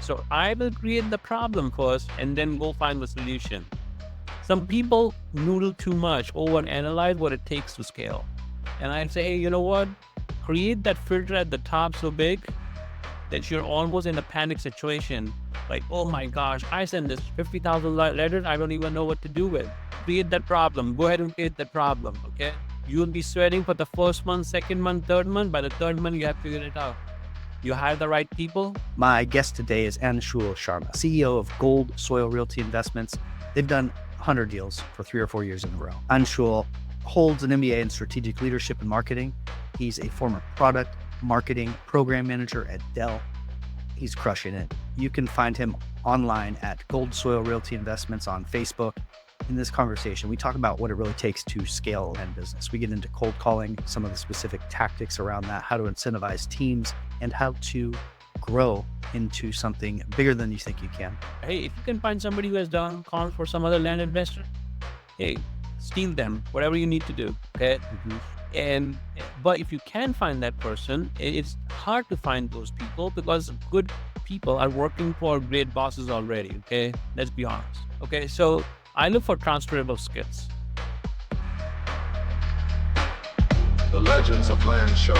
So I will create the problem first and then go find the solution. Some people noodle too much, overanalyze what it takes to scale. And I'd say, hey, you know what? Create that filter at the top so big that you're almost in a panic situation. Like, oh my gosh, I sent this 50,000 letters. I don't even know what to do with. Create that problem. Go ahead and create that problem. Okay. You'll be sweating for the first month, second month, third month. By the third month, you have figured it out. You hire the right people. My guest today is Anshul Sharma, CEO of Gold Soil Realty Investments. They've done 100 deals for 3 or 4 years in a row. Anshul holds an MBA in strategic leadership and marketing. He's a former product marketing program manager at Dell. He's crushing it. You can find him online at Gold Soil Realty Investments on Facebook. In this conversation, we talk about what it really takes to scale a business. We get into cold calling, some of the specific tactics around that, how to incentivize teams, and how to grow into something bigger than you think you can. Hey, if you can find somebody who has done calls for some other land investor, hey, steal them, whatever you need to do. Okay. But if you can find that person, it's hard to find those people because good people are working for great bosses already. Okay. Let's be honest. Okay. So I look for transferable skills. The Legends of Land Show.